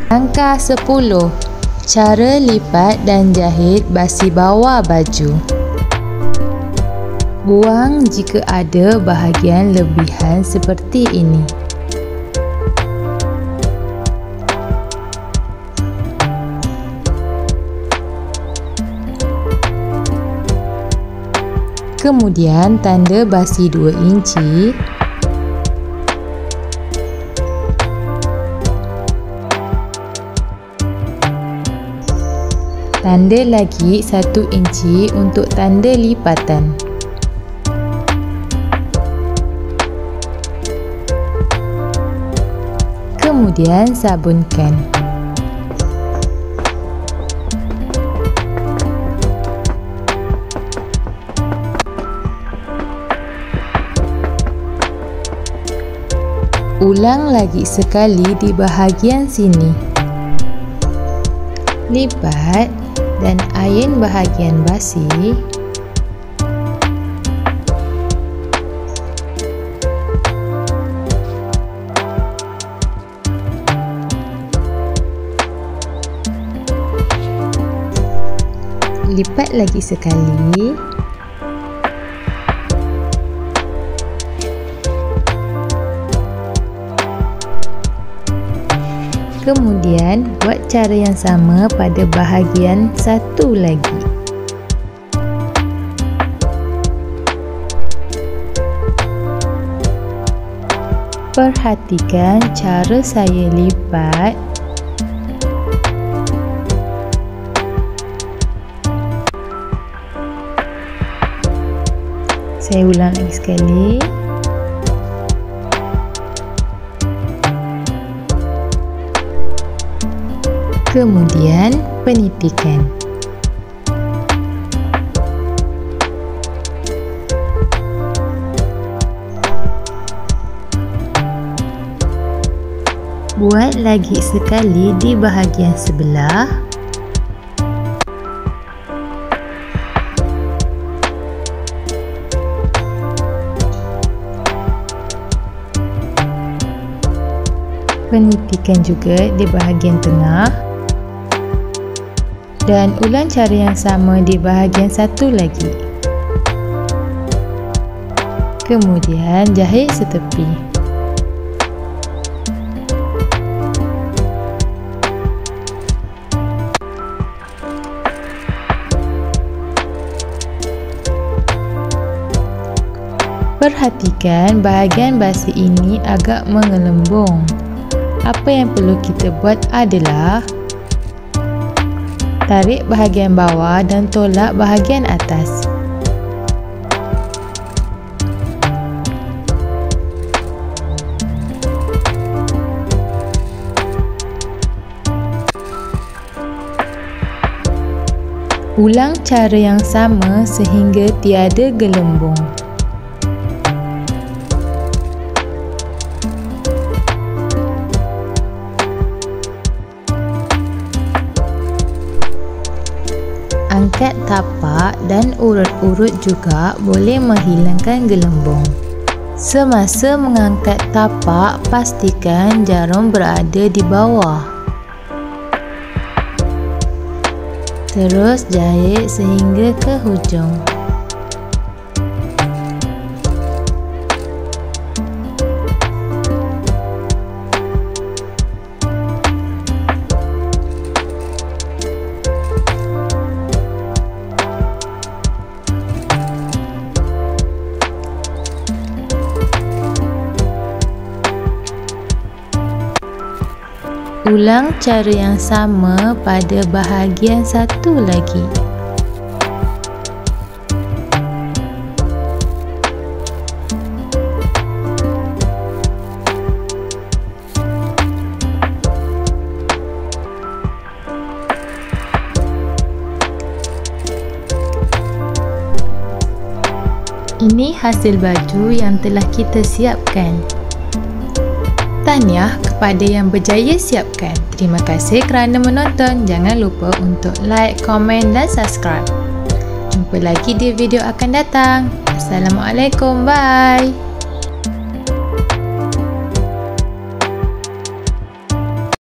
Langkah 10. Cara lipat dan jahit basi bawah baju. Buang jika ada bahagian lebihan seperti ini. Kemudian tanda basi 2 inci. Tanda lagi 1 inci untuk tanda lipatan. Kemudian sabunkan. Ulang lagi sekali di bahagian sini. Lipat dan ain bahagian basi. Lipat lagi sekali. Kemudian buat cara yang sama pada bahagian satu lagi. Perhatikan cara saya lipat. Saya ulang lagi sekali. Kemudian penitikan. Buat lagi sekali di bahagian sebelah. Penitikan juga di bahagian tengah. Dan ulang cara yang sama di bahagian satu lagi. Kemudian jahit setepi. Perhatikan bahagian basi ini agak mengelembung. Apa yang perlu kita buat adalah tarik bahagian bawah dan tolak bahagian atas. Ulang cara yang sama sehingga tiada gelembung. Angkat tapak dan urut-urut juga boleh menghilangkan gelembung. Semasa mengangkat tapak, pastikan jarum berada di bawah. Terus jahit sehingga ke hujung. Ulang cara yang sama pada bahagian satu lagi. Ini hasil baju yang telah kita siapkan. Tahniah kepada yang berjaya siapkan. Terima kasih kerana menonton. Jangan lupa untuk like, komen dan subscribe. Jumpa lagi di video akan datang. Assalamualaikum. Bye.